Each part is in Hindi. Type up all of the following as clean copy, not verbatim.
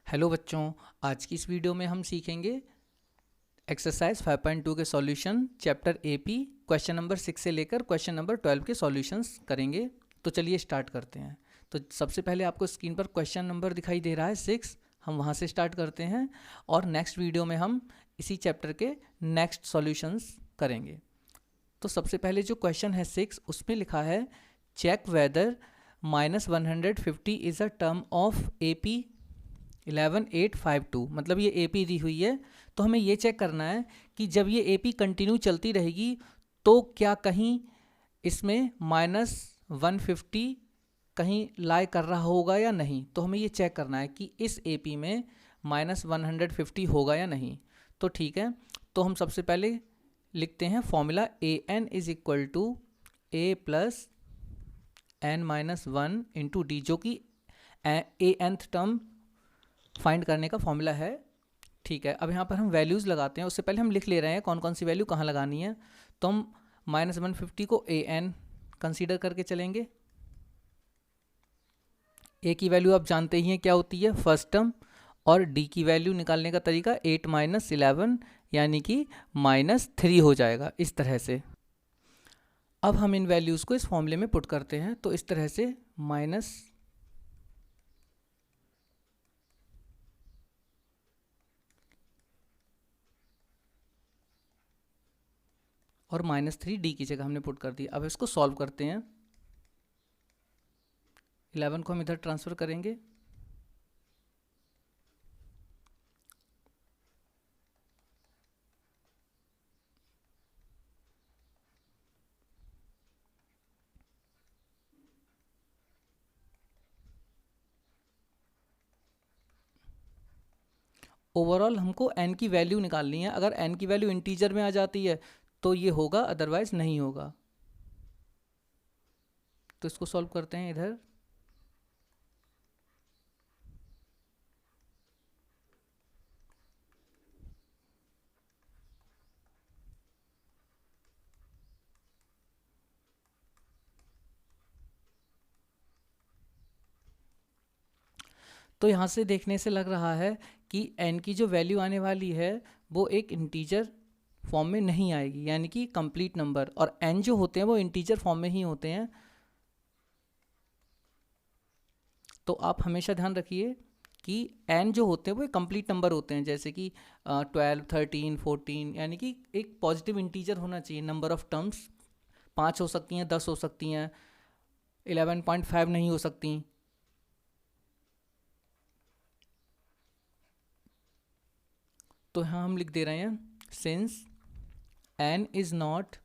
हेलो बच्चों, आज की इस वीडियो में हम सीखेंगे एक्सरसाइज 5.2 के solution chapter AP question number 6 से लेकर क्वेश्चन नंबर 12 के सॉल्यूशंस करेंगे। तो चलिए स्टार्ट करते हैं। तो सबसे पहले आपको स्क्रीन पर क्वेश्चन नंबर दिखाई दे रहा है 6, हम वहाँ से स्टार्ट करते हैं और नेक्स्ट वीडियो में हम इसी चैप्टर के नेक्स्ट सॉल्यूशंस करेंगे। तो सबसे पहले जो क्वेश्चन है 6, उसमें लिखा है check whether -150 is a term of AP 11852। मतलब ये एपी दी हुई है, तो हमें ये चेक करना है कि जब ये एपी कंटिन्यू चलती रहेगी तो क्या कहीं इसमें -150 कहीं लाई कर रहा होगा या नहीं। तो हमें ये चेक करना है कि इस एपी में -150 होगा या नहीं। तो ठीक है, तो हम सबसे पहले लिखते हैं formula a n is equal to a plus n minus 1 into d, जो कि ए एनथ टर्म फाइंड करने का फॉर्मूला है। ठीक है, अब यहाँ पर हम वैल्यूज़ लगाते हैं। उससे पहले हम लिख ले रहे हैं कौन कौन सी वैल्यू कहाँ लगानी है। तो हम -150 को ए एन कंसीडर करके चलेंगे। ए की वैल्यू आप जानते ही हैं क्या होती है, फर्स्ट टर्म, और डी की वैल्यू निकालने का तरीका 8 - 11 यानी कि -3 हो जाएगा इस तरह से। अब हम इन वैल्यूज़ को इस फॉर्मूले में पुट करते हैं। तो इस तरह से माइनस और -3 डी की जगह हमने पुट कर दिया। अब इसको सॉल्व करते हैं। 11 को हम इधर ट्रांसफ़र करेंगे। ओवरऑल हमको n की वैल्यू निकालनी है। अगर n की वैल्यू इंटीजर में आ जाती है तो ये होगा, अदरवाइज नहीं होगा। तो इसको सॉल्व करते हैं इधर। तो यहाँ से देखने से लग रहा है कि n की जो वैल्यू आने वाली है वो एक इंटीजर फॉर्म में नहीं आएगी, यानी कि कंप्लीट नंबर। और n जो होते हैं वो इंटीजर फॉर्म में ही होते हैं। तो आप हमेशा ध्यान रखिए कि n जो होते हैं वो एक कंप्लीट नंबर होते हैं, जैसे कि 12, 13, 14, यानी कि एक पॉजिटिव इंटीजर होना चाहिए। नंबर ऑफ टर्म्स 5 हो सकती हैं, 10 हो सकती हैं, 11.5 नहीं हो सकती। तो यहाँ हम लिख दे रहे हैं since n is not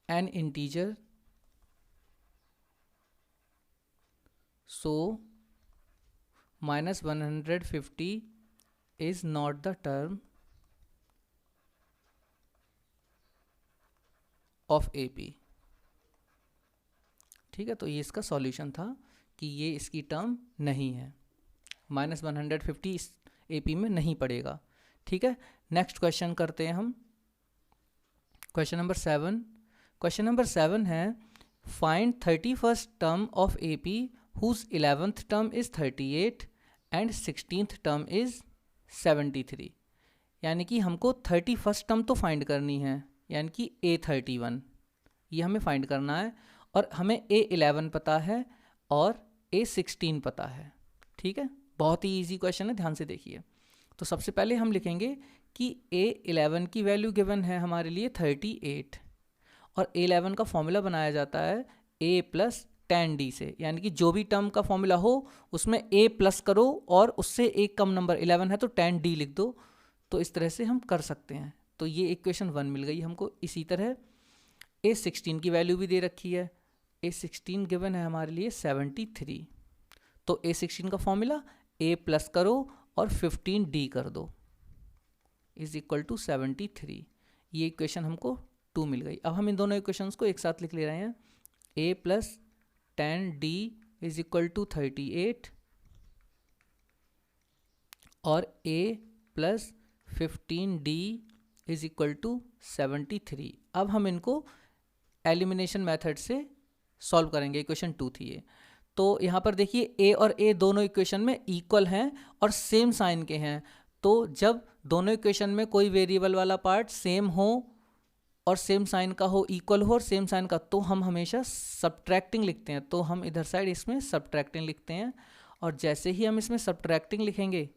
an integer so -150 is not the term of AP। ठीक है, तो ये इसका सॉल्यूशन था कि ये इसकी टर्म नहीं है, -150 इस AP में नहीं पड़ेगा। ठीक है, नेक्स्ट क्वेश्चन करते हैं हम। Question number 7। क्वेश्चन नंबर 7 है find 31st term of AP whose 11th term is 38 and 16th term is 73। यानी कि हमको 31st टर्म तो फाइंड करनी है, यानी कि A31 ये हमें फाइंड करना है। और हमें A11 पता है और A16 पता है। ठीक है, बहुत ही इजी क्वेश्चन है, ध्यान से देखिए। तो सबसे पहले हम लिखेंगे कि A11 की वैल्यू गिवन है हमारे लिए 38, और A11 का फॉर्मूला बनाया जाता है A प्लस 10D से, यानी कि जो भी टर्म का फॉर्मूला हो उसमें A प्लस करो और उससे एक कम नंबर 11 है तो 10D लिख दो। तो इस तरह से हम कर सकते हैं। तो ये इक्वेशन 1 मिल गई हमको। इसी तरह A16 की वैल्यू भी दे रखी है। A16 गिवन है हमारे लिए 73। तो A16 का फॉर्मूला A प्लस करो और 15D कर दो इज इक्वल टू 73। ये इक्वेशन हमको 2 मिल गई। अब हम इन दोनों इक्वेशंस को एक साथ लिख ले रहे हैं। A plus 10D is equal to 38 और A plus 15D is equal to 73। अब हम इनको एलिमिनेशन मेथड से सॉल्व करेंगे। इक्वेशन 2 थी ये। तो यहाँ पर देखिए ए और ए दोनों इक्वेशन में इक्वल हैं और सेम साइन के हैं। तो जब दोनों इक्वेशन में कोई वेरिएबल वाला पार्ट सेम हो और सेम साइन का हो, इक्वल हो और सेम साइन का, तो हम हमेशा सब्ट्रैक्टिंग लिखते हैं। तो हम इधर साइड इसमें सब्ट्रैक्टिंग लिखते हैं, और जैसे ही हम इसमें सब्ट्रैक्टिंग लिखेंगे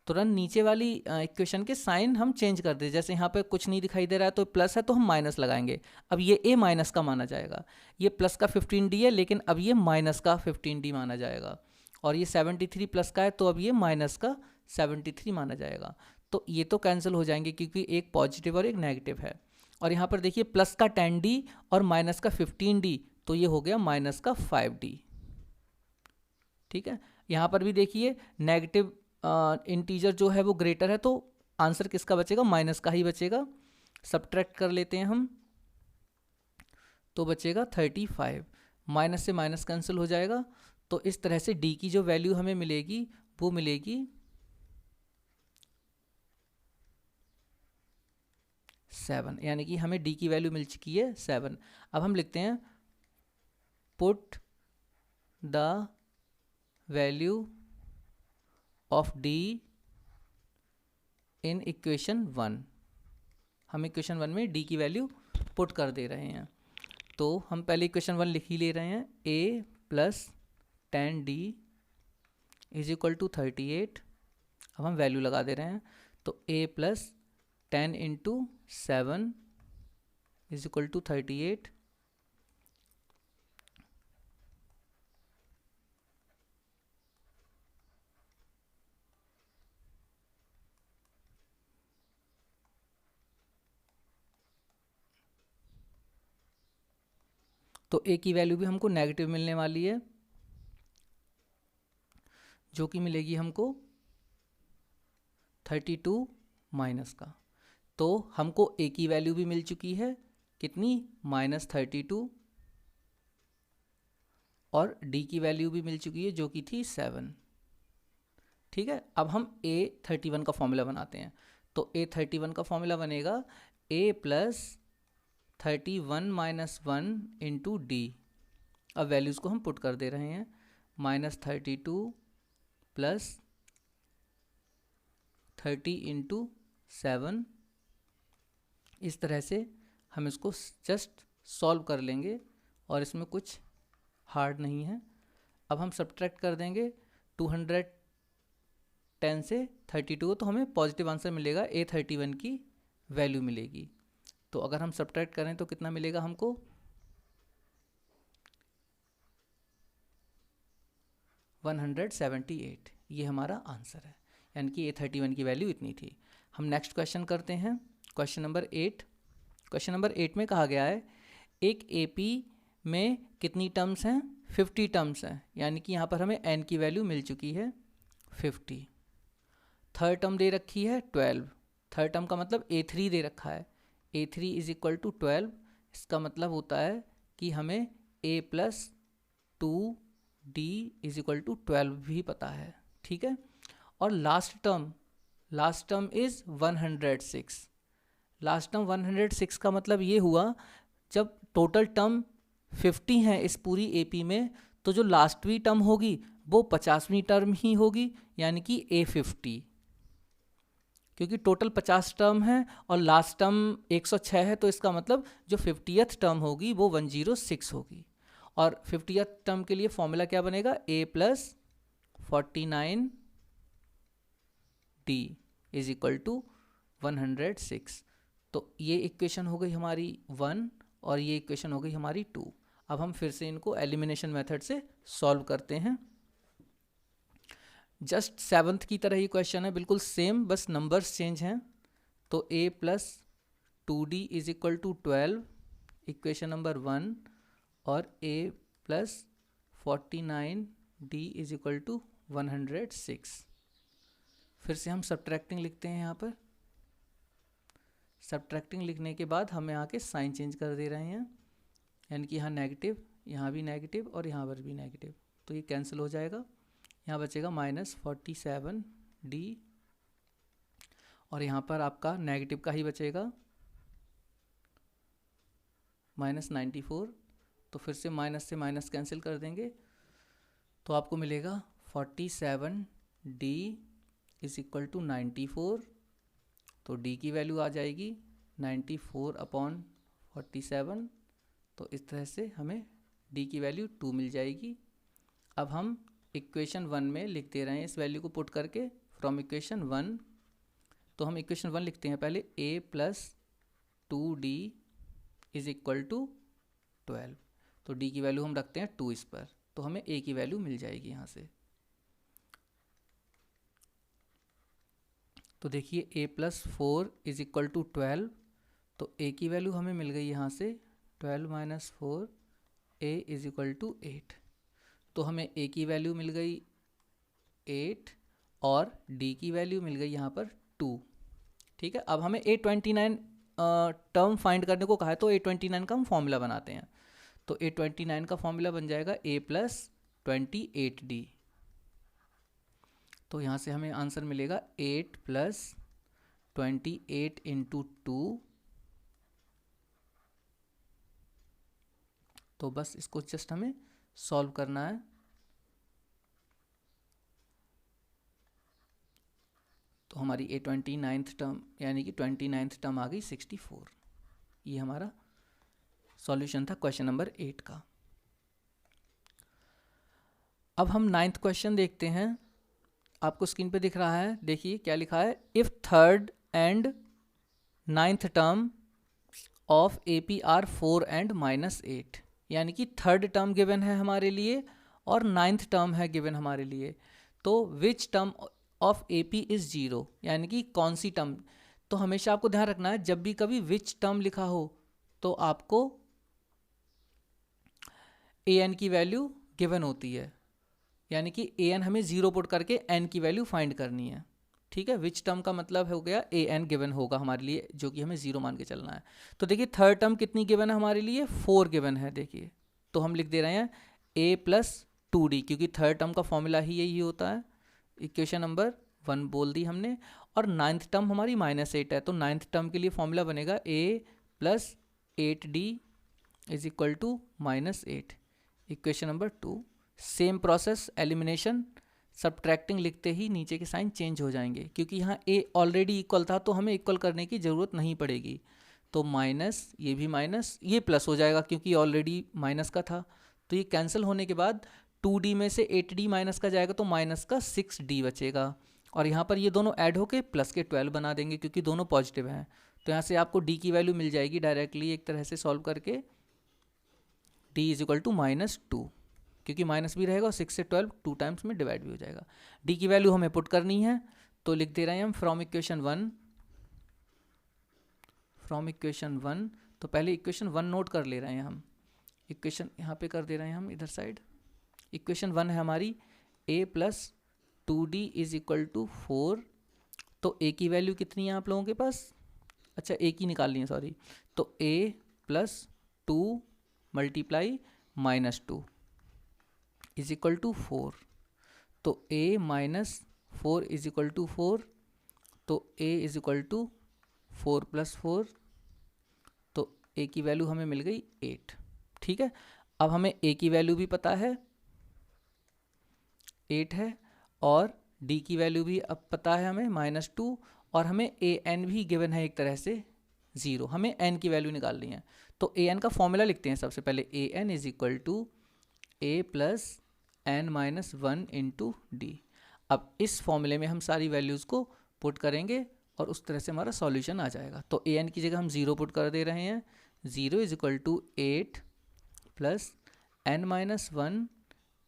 तुरंत नीचे वाली इक्वेशन के साइन हम चेंज कर दें। जैसे यहाँ पे कुछ नहीं दिखाई दे रहा है तो प्लस है तो हम माइनस लगाएंगे। अब ये ए माइनस का माना जाएगा, ये प्लस का 15d है लेकिन अब ये माइनस का 15d माना जाएगा। और ये 73 प्लस का है तो अब ये माइनस का 73 माना जाएगा। तो ये तो कैंसिल हो जाएंगे क्योंकि एक पॉजिटिव और एक नेगेटिव है। और यहाँ पर देखिए प्लस का 10d और माइनस का 15d, तो ये हो गया माइनस का 5d। ठीक है, यहाँ पर भी देखिए नेगेटिव इंटीजर जो है वो ग्रेटर है, तो आंसर किसका बचेगा, माइनस का ही बचेगा। सब्ट्रैक्ट कर लेते हैं हम, तो बचेगा 35। माइनस से माइनस कैंसिल हो जाएगा। तो इस तरह से d की जो वैल्यू हमें मिलेगी वो मिलेगी 7, यानी कि हमें d की वैल्यू मिल चुकी है 7। अब हम लिखते हैं put the value of d in equation 1। हम इक्वेशन 1 में d की वैल्यू पुट कर दे रहे हैं। तो हम पहले इक्वेशन 1 लिख ही ले रहे हैं, a plus 10d is equal to 38। अब हम वैल्यू लगा दे रहे हैं, तो a plus 10 into 7 is equal to 38। तो a की वैल्यू भी हमको नेगेटिव मिलने वाली है, जो कि मिलेगी हमको 32 माइनस का। तो हमको a की वैल्यू भी मिल चुकी है, कितनी, -32, और d की वैल्यू भी मिल चुकी है जो कि थी 7। ठीक है, अब हम A31 का फॉर्मूला बनाते हैं। तो A31 का फॉर्मूला बनेगा a plus 31 minus 1 into D. अब वैल्यूज़ को हम पुट कर दे रहे हैं, -32 प्लस 30 इंटू 7। इस तरह से हम इसको जस्ट सॉल्व कर लेंगे और इसमें कुछ हार्ड नहीं है। अब हम सब्ट्रैक्ट कर देंगे 210 से 32, तो हमें पॉजिटिव आंसर मिलेगा, A31 की वैल्यू मिलेगी। तो अगर हम सब्ट्रैक्ट करें तो कितना मिलेगा हमको, 178। ये हमारा आंसर है, यानी कि A31 की वैल्यू इतनी थी। हम नेक्स्ट क्वेश्चन करते हैं, क्वेश्चन नंबर 8। क्वेश्चन नंबर 8 में कहा गया है एक AP में कितनी टर्म्स हैं, 50 टर्म्स हैं, यानी कि यहाँ पर हमें n की वैल्यू मिल चुकी है 50। थर्ड टर्म दे रखी है 12। थर्ड टर्म का मतलब A3 दे रखा है, A3 इज इक्वल टू 12। इसका मतलब होता है कि हमें A plus 2D is equal to 12 भी पता है। ठीक है, और last term is 106। Last term 106 का मतलब ये हुआ, जब टोटल टर्म 50 हैं इस पूरी AP में, तो जो लास्टवी टर्म होगी वो 50वीं टर्म ही होगी, यानी कि A50। क्योंकि टोटल 50 टर्म है और लास्ट टर्म 106 है, तो इसका मतलब जो 50th टर्म होगी वो 106 होगी। और 50th टर्म के लिए फॉर्मूला क्या बनेगा, A plus 49D is equal to 106। तो ये इक्वेशन हो गई हमारी 1 और ये इक्वेशन हो गई हमारी 2। अब हम फिर से इनको एलिमिनेशन मेथड से सॉल्व करते हैं। जस्ट 7th की तरह ही क्वेश्चन है, बिल्कुल सेम, बस नंबर्स चेंज हैं। तो a plus 2d is equal to 12 equation number 1, और a plus 49d is equal to 106। फिर से हम सब्ट्रैक्टिंग लिखते हैं। यहाँ पर सब्ट्रैक्टिंग लिखने के बाद हम यहाँ के साइन चेंज कर दे रहे हैं, यानी कि यहाँ नेगेटिव, यहाँ भी नेगेटिव और यहाँ पर भी नेगेटिव, तो ये कैंसिल हो जाएगा। यहाँ बचेगा -47D, और यहाँ पर आपका नेगेटिव का ही बचेगा -94। तो फिर से माइनस कैंसिल कर देंगे, तो आपको मिलेगा 47D इज इक्वल टू 94। तो D की वैल्यू आ जाएगी 94/47। तो इस तरह से हमें D की वैल्यू 2 मिल जाएगी। अब हम इक्वेशन 1 में लिख दे रहे हैं इस वैल्यू को पुट करके फ्रॉम इक्वेशन 1। तो हम इक्वेशन 1 लिखते हैं पहले a + 2D is equal to 12। तो D की वैल्यू हम रखते हैं 2 इस पर, तो हमें A की वैल्यू मिल जाएगी यहाँ से। तो देखिए a + 4 इज इक्वल टू 12। तो A की वैल्यू हमें मिल गई यहाँ से 12 - 4 a इज इक्वल टू 8। तो हमें A की वैल्यू मिल गई 8 और D की वैल्यू मिल गई यहाँ पर 2। ठीक है, अब हमें A29 टर्म फाइंड करने को कहा है, तो A29 का हम फॉर्मूला बनाते हैं। तो A29 का फॉर्मूला बन जाएगा a + 28D। तो यहाँ से हमें आंसर मिलेगा 8 + 28 × 2। तो बस इसको जस्ट हमें सॉल्व करना है। तो हमारी A29th टर्म यानी कि 29th टर्म आ गई 64। ये हमारा सॉल्यूशन था क्वेश्चन नंबर 8 का। अब हम 9th क्वेश्चन देखते हैं। आपको स्क्रीन पे दिख रहा है, देखिए क्या लिखा है। If third and 9th term of AP are 4 and -8, यानी कि थर्ड टर्म गिवन है हमारे लिए और 9th टर्म है गिवन हमारे लिए। तो which term of AP is 0, यानी कि कौन सी टर्म। तो हमेशा आपको ध्यान रखना है जब भी कभी विच टर्म लिखा हो तो आपको an की वैल्यू गिवन होती है, यानी कि an हमें 0 पुट करके n की वैल्यू फाइंड करनी है। ठीक है, विच टर्म का मतलब हो गया an गिवन होगा हमारे लिए, जो कि हमें 0 मान के चलना है। तो देखिए थर्ड टर्म कितनी गिवन है हमारे लिए, 4 गिवन है। देखिए तो हम लिख दे रहे हैं a + 2D, क्योंकि थर्ड टर्म का फॉर्मूला ही यही होता है। इक्वेशन नंबर 1 बोल दी हमने। और 9th टर्म हमारी -8 है, तो 9th टर्म के लिए फॉर्मूला बनेगा a + 8D is equal to -8। Equation number 2। Same process, elimination, subtracting लिखते ही नीचे के साइन चेंज हो जाएंगे, क्योंकि यहाँ a ऑलरेडी इक्वल था तो हमें इक्वल करने की ज़रूरत नहीं पड़ेगी। तो माइनस, ये भी माइनस, ये प्लस हो जाएगा क्योंकि ऑलरेडी माइनस का था। तो ये कैंसिल होने के बाद 2D में से 8D माइनस का जाएगा तो माइनस का 6D बचेगा। और यहाँ पर ये दोनों ऐड होके प्लस के 12 बना देंगे क्योंकि दोनों पॉजिटिव हैं। तो यहाँ से आपको D की वैल्यू मिल जाएगी डायरेक्टली एक तरह से सॉल्व करके, D इज इक्वल टू -2, क्योंकि माइनस भी रहेगा और 6 से 12 2 टाइम्स में डिवाइड भी हो जाएगा। D की वैल्यू हमें पुट करनी है, तो लिख दे रहे हैं हम फ्रॉम इक्वेशन 1। फ्रॉम इक्वेशन 1, तो पहले इक्वेशन 1 नोट कर ले रहे हैं हम। इक्वेशन यहाँ पे कर दे रहे हैं हम इधर साइड। इक्वेशन 1 है हमारी a + 2D is equal to 4। तो a की वैल्यू कितनी है आप लोगों के पास, अच्छा a की निकालनी है, सॉरी। तो a + 2 × -2 इज इक्वल टू 4। तो a - 4 इज इक्वल टू 4। तो a इज इक्वल टू 4 + 4। तो a की वैल्यू हमें मिल गई 8। ठीक है, अब हमें a की वैल्यू भी पता है 8 है, और d की वैल्यू भी अब पता है हमें -2, और हमें an भी गिवन है एक तरह से 0। हमें n की वैल्यू निकालनी है। तो an का फॉर्मूला लिखते हैं सबसे पहले। an is equal to a + n - 1 × d। अब इस फॉर्मूले में हम सारी वैल्यूज़ को पुट करेंगे और उस तरह से हमारा सॉल्यूशन आ जाएगा। तो an की जगह हम 0 पुट कर दे रहे हैं। 0 इज इक्वल टू 8 + n - 1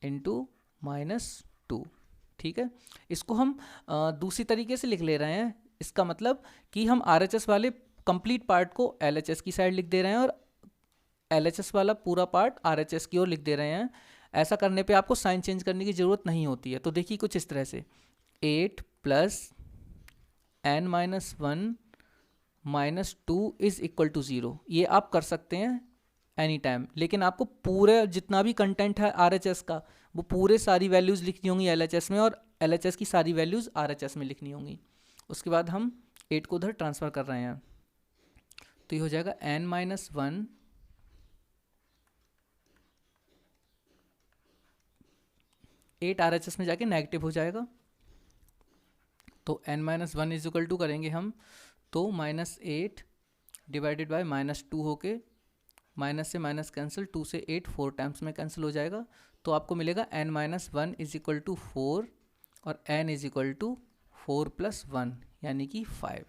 × -2। ठीक है, इसको हम दूसरी तरीके से लिख ले रहे हैं। इसका मतलब कि हम RHS वाले कंप्लीट पार्ट को LHS की साइड लिख दे रहे हैं और LHS वाला पूरा पार्ट RHS की ओर लिख दे रहे हैं। ऐसा करने पे आपको साइन चेंज करने की ज़रूरत नहीं होती है। तो देखिए कुछ इस तरह से 8 + n - 1 - 2 इज इक्वल टू 0। ये आप कर सकते हैं एनी टाइम, लेकिन आपको पूरे जितना भी कंटेंट है RHS का वो पूरे सारी वैल्यूज़ लिखनी होंगी LHS में, और LHS की सारी वैल्यूज़ RHS में लिखनी होंगी। उसके बाद हम 8 को उधर ट्रांसफ़र कर रहे हैं, तो ये हो जाएगा n - 1 8 RHS में जाके नेगेटिव हो जाएगा। तो n-1 इज इक्वल टू करेंगे हम तो -8 डिवाइडेड बाय -2 होके माइनस से माइनस कैंसिल, 2 से 8 4 टाइम्स में कैंसिल हो जाएगा। तो आपको मिलेगा n-1 इज इक्वल टू 4 और n इज इक्वल टू 4 + 1 यानी कि 5,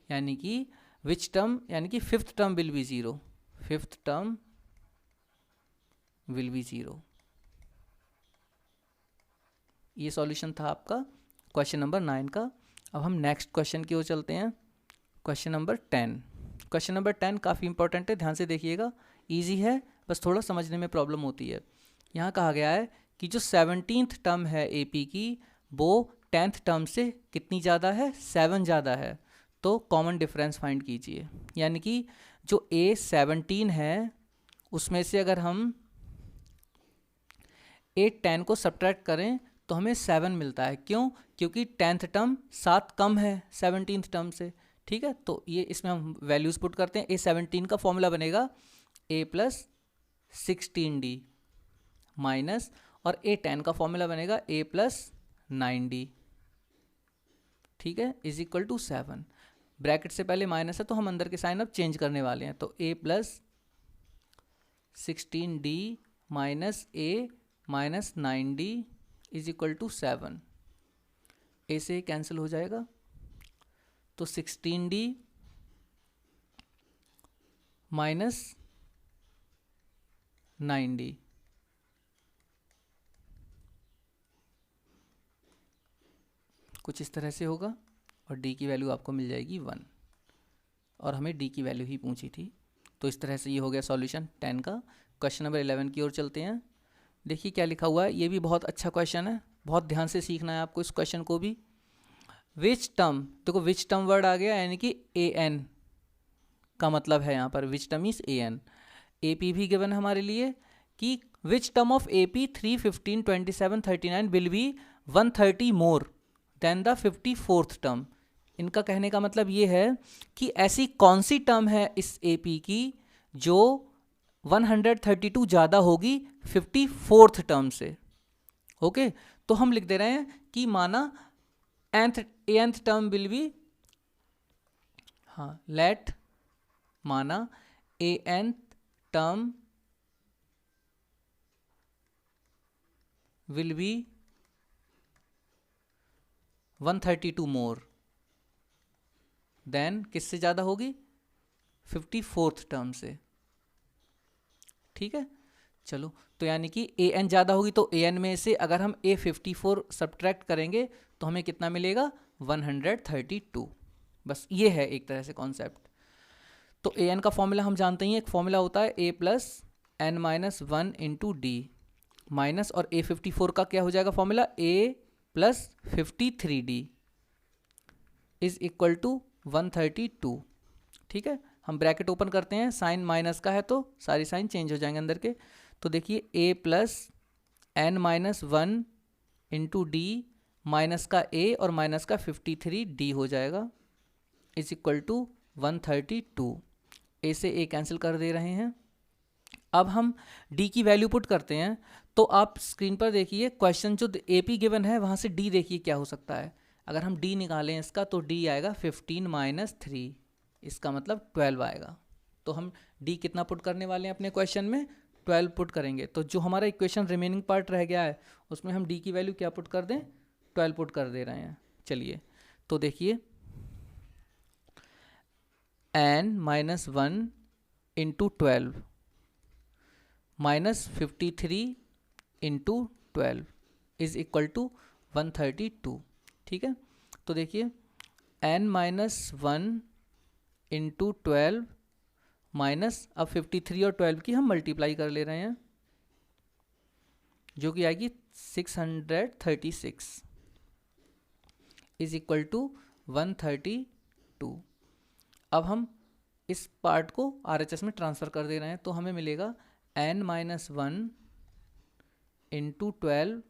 यानी कि विच टर्म, यानी कि fifth term will be 0, fifth term will be 0। ये सॉल्यूशन था आपका क्वेश्चन नंबर 9 का। अब हम नेक्स्ट क्वेश्चन की ओर चलते हैं, क्वेश्चन नंबर 10। क्वेश्चन नंबर 10 काफ़ी इंपॉर्टेंट है, ध्यान से देखिएगा। इजी है, बस थोड़ा समझने में प्रॉब्लम होती है। यहाँ कहा गया है कि जो 17th टर्म है AP की वो 10th टर्म से कितनी ज़्यादा है, 7 ज़्यादा है। तो कॉमन डिफरेंस फाइंड कीजिए, यानी कि जो A17 है उसमें से अगर हम 8-10 को सब्ट्रैक्ट करें तो हमें 7 मिलता है। क्यों? क्योंकि 10th टर्म 7 कम है 17th टर्म से। ठीक है, तो ये इसमें हम वैल्यूज़ पुट करते हैं। A17 का फॉर्मूला बनेगा A + 16D माइनस, और A10 का फॉर्मूला बनेगा A + 9D, ठीक है, इज इक्वल टू 7। ब्रैकेट से पहले माइनस है तो हम अंदर के साइन अब चेंज करने वाले हैं। तो A + 16D minus A - 9D is equal to 7। A से कैंसिल हो जाएगा, तो 16D माइनस 9D कुछ इस तरह से होगा, और D की वैल्यू आपको मिल जाएगी 1, और हमें D की वैल्यू ही पूछी थी। तो इस तरह से ये हो गया सॉल्यूशन 10 का। क्वेश्चन नंबर 11 की ओर चलते हैं। देखिए क्या लिखा हुआ है, ये भी बहुत अच्छा क्वेश्चन है, बहुत ध्यान से सीखना है आपको इस क्वेश्चन को भी। विच टर्म, देखो विच टर्म वर्ड आ गया, यानी कि AN का मतलब है यहाँ पर which term is AN। AP भी गिवन है हमारे लिए कि which term of AP 3, 15, 27, 39 will be 130 more than the 54th term. इनका कहने का मतलब ये है कि ऐसी कौन सी टर्म है इस AP की जो 132 ज़्यादा होगी 54th टर्म से। ओके, तो हम लिख दे रहे हैं कि माना nth टर्म विल बी, हाँ लेट माना nth term will be 132 more than, किससे ज़्यादा होगी, 54th टर्म से। ठीक है, चलो, तो यानी कि AN ज़्यादा होगी तो AN में से अगर हम A54 सब्ट्रैक्ट करेंगे तो हमें कितना मिलेगा, 132। बस ये है एक तरह से कॉन्सेप्ट। तो AN का फॉर्मूला हम जानते ही, एक फॉर्मूला होता है A + n-1 × D माइनस, और A54 का क्या हो जाएगा formula, A + 53D is equal to 132। ठीक है, हम ब्रैकेट ओपन करते हैं, साइन माइनस का है तो सारी साइन चेंज हो जाएंगे अंदर के। तो देखिए A + n-1 × D माइनस का A और माइनस का 53D हो जाएगा इज इक्वल टू 132। A से A कैंसिल कर दे रहे हैं। अब हम D की वैल्यू पुट करते हैं। तो आप स्क्रीन पर देखिए, क्वेश्चन जो AP गिवन है वहाँ से D देखिए क्या हो सकता है। अगर हम D निकालें इसका तो D आएगा 15 - 3, इसका मतलब 12 आएगा। तो हम D कितना पुट करने वाले हैं अपने क्वेश्चन में, 12 पुट करेंगे। तो जो हमारा इक्वेशन रिमेनिंग पार्ट रह गया है उसमें हम D की वैल्यू क्या पुट कर दें, 12 पुट कर दे रहे हैं। चलिए, तो देखिए n-1 × 12 minus 53 × 12 is equal to 132। ठीक है, तो देखिए n-1 × 12 माइनस, अब 53 और 12 की हम मल्टीप्लाई कर ले रहे हैं जो कि आएगी 636 इज इक्वल टू 132। अब हम इस पार्ट को RHS में ट्रांसफ़र कर दे रहे हैं, तो हमें मिलेगा n-1 × 12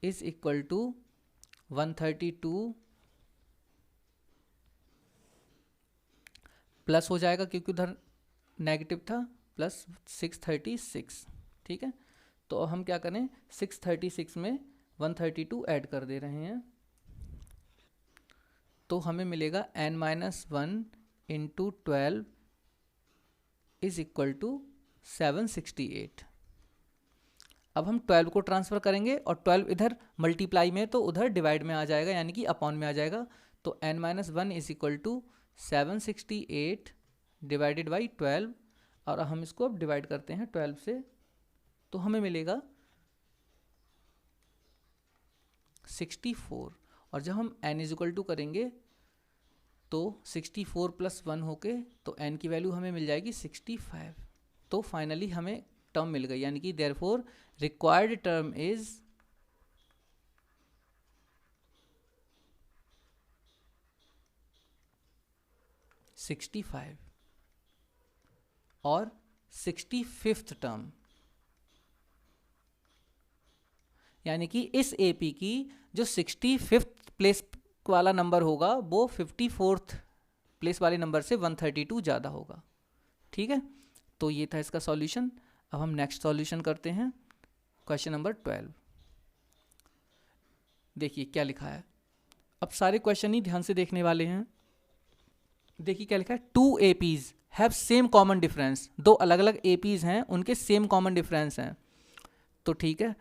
is equal to 132 plus हो जाएगा क्योंकि उधर नेगेटिव था, प्लस 636। ठीक है, तो हम क्या करें, 636 में 132 ऐड कर दे रहे हैं, तो हमें मिलेगा n-1 into 12 is equal to 768। अब हम 12 को ट्रांसफ़र करेंगे और 12 इधर मल्टीप्लाई में तो उधर डिवाइड में आ जाएगा, यानी कि अपॉन में आ जाएगा। तो n-1 is equal to 768 divided by 12, और हम इसको अब डिवाइड करते हैं 12 से, तो हमें मिलेगा 64। और जब हम n इज इक्वल टू करेंगे तो 64 प्लस 1 होके तो n की वैल्यू हमें मिल जाएगी 65। तो फाइनली हमें टर्म मिल गई, यानी कि देयरफॉर रिक्वायर्ड टर्म इज 65 और 65th टर्म, यानी कि इस एपी की जो 65th प्लेस वाला नंबर होगा वो 54th प्लेस वाले नंबर से 132 ज़्यादा होगा। ठीक है, तो ये था इसका सॉल्यूशन। अब हम नेक्स्ट सॉल्यूशन करते हैं, क्वेश्चन नंबर 12। देखिए क्या लिखा है, अब सारे क्वेश्चन ही ध्यान से देखने वाले हैं। देखिए क्या लिखा है, 2 APs have same common difference. दो अलग अलग APs हैं, उनके सेम कॉमन डिफरेंस हैं। तो ठीक है,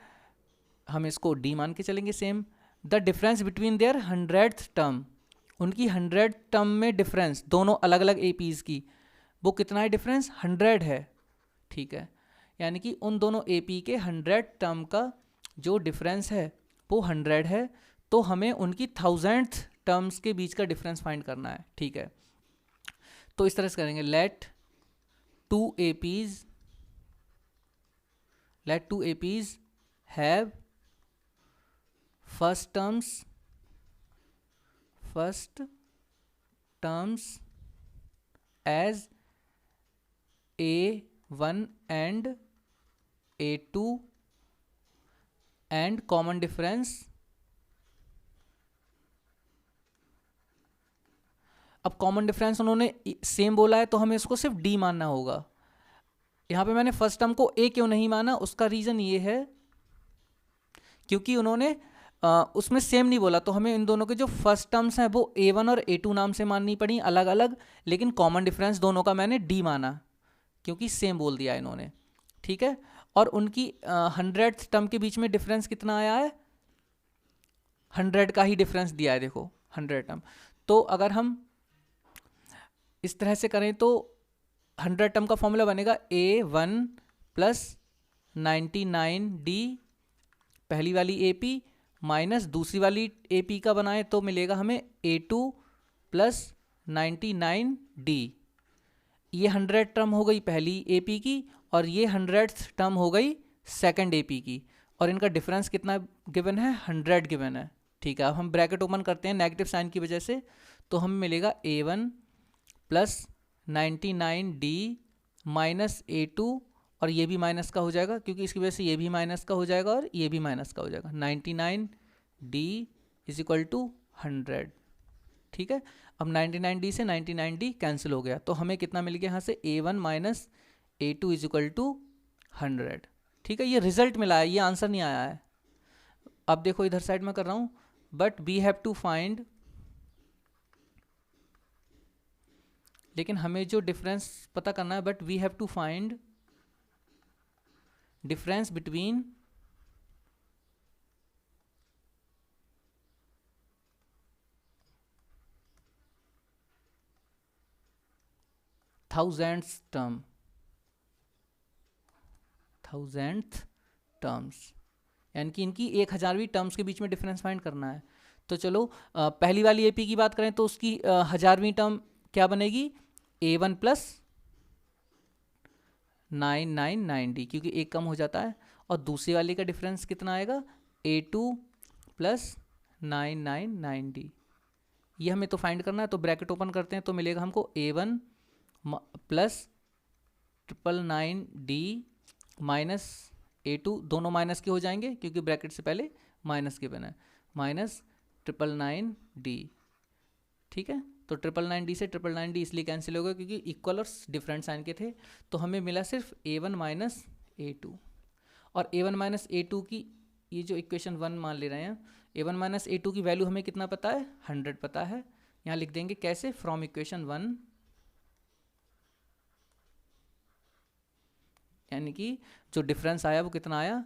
हम इसको D मान के चलेंगे same. The difference between their 100th term, उनकी 100th टर्म में डिफरेंस दोनों अलग अलग APs की, वो कितना है डिफरेंस, 100 है। ठीक है, यानी कि उन दोनों AP के 100th टर्म का जो डिफरेंस है वो 100 है, तो हमें उनकी 1000th टर्म्स के बीच का डिफरेंस फाइंड करना है। ठीक है, तो इस तरह से करेंगे, let two APs have first terms as A1 and A2 and common difference। अब कॉमन डिफरेंस उन्होंने सेम बोला है तो हमें इसको सिर्फ D मानना होगा। यहाँ पे मैंने फर्स्ट टर्म को A क्यों नहीं माना, उसका रीज़न ये है क्योंकि उन्होंने उसमें सेम नहीं बोला, तो हमें इन दोनों के जो फर्स्ट टर्म्स हैं वो A1 और A2 नाम से माननी पड़ी अलग अलग, लेकिन कॉमन डिफरेंस दोनों का मैंने D माना क्योंकि सेम बोल दिया इन्होंने। ठीक है, और उनकी 100th टर्म के बीच में डिफरेंस कितना आया है, 100 का ही डिफरेंस दिया है, देखो 100 टर्म। तो अगर हम इस तरह से करें तो 100 टर्म का फॉर्मूला बनेगा A1 प्लस 99D पहली वाली AP माइनस दूसरी वाली AP का बनाए तो मिलेगा हमें A2 प्लस 99D। ये 100 टर्म हो गई पहली AP की और ये 100th टर्म हो गई सेकंड AP की, और इनका डिफरेंस कितना गिवन है, 100 गिवन है। ठीक है, अब हम ब्रैकेट ओपन करते हैं नेगेटिव साइन की वजह से, तो हमें मिलेगा A1 plus 99D minus A2, और ये भी माइनस का हो जाएगा क्योंकि इसकी वजह से ये भी माइनस का हो जाएगा और ये भी माइनस का हो जाएगा। 99D is equal to 100। ठीक है, अब 99D से 99D कैंसिल हो गया, तो हमें कितना मिल गया यहाँ से, A1 minus A2 is equal to 100। ठीक है, ये रिजल्ट मिला है, ये आंसर नहीं आया है। अब देखो इधर साइड में कर रहा हूँ, but we have to find, लेकिन हमें जो डिफरेंस पता करना है, but we have to find difference between thousands terms, यानी कि इनकी 1000वीं टर्म्स के बीच में डिफरेंस फाइंड करना है। तो चलो पहली वाली AP की बात करें तो उसकी 1000वीं टर्म क्या बनेगी, A1 प्लस 999D, क्योंकि एक कम हो जाता है, और दूसरी वाले का डिफरेंस कितना आएगा, A2 प्लस 999D। ये हमें तो फाइंड करना है, तो ब्रैकेट ओपन करते हैं तो मिलेगा हमको A1 plus 999D minus A2, दोनों माइनस के हो जाएंगे क्योंकि ब्रैकेट से पहले माइनस के बना है, माइनस 999D। ठीक है, तो 999D से 999D इसलिए कैंसिल हो गया क्योंकि इक्वल और डिफरेंट साइन के थे, तो हमें मिला सिर्फ A1 माइनस A2, और A1 माइनस A2 की ये जो इक्वेशन 1 मान ले रहे हैं, a1 माइनस a2 की वैल्यू हमें कितना पता है, 100 पता है। यहाँ लिख देंगे कैसे, फ्रॉम इक्वेशन 1, यानी कि जो डिफरेंस आया वो कितना आया,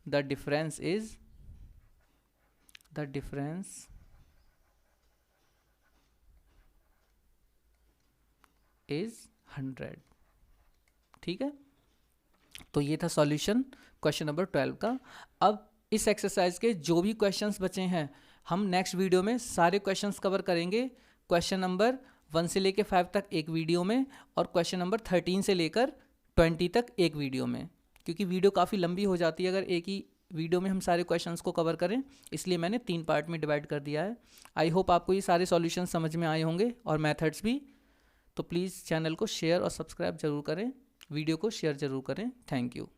द डिफरेंस इज 100। ठीक है, तो ये था सॉल्यूशन क्वेश्चन नंबर 12 का। अब इस एक्सरसाइज के जो भी क्वेश्चंस बचे हैं हम नेक्स्ट वीडियो में सारे क्वेश्चंस कवर करेंगे। क्वेश्चन नंबर 1 से लेकर 5 तक एक वीडियो में, और क्वेश्चन नंबर 13 से लेकर 20 तक एक वीडियो में, क्योंकि वीडियो काफ़ी लंबी हो जाती है अगर एक ही वीडियो में हम सारे क्वेश्चंस को कवर करें, इसलिए मैंने 3 पार्ट में डिवाइड कर दिया है। आई होप आपको ये सारे सॉल्यूशन समझ में आए होंगे और मेथड्स भी। तो प्लीज़ चैनल को शेयर और सब्सक्राइब जरूर करें, वीडियो को शेयर ज़रूर करें। Thank you.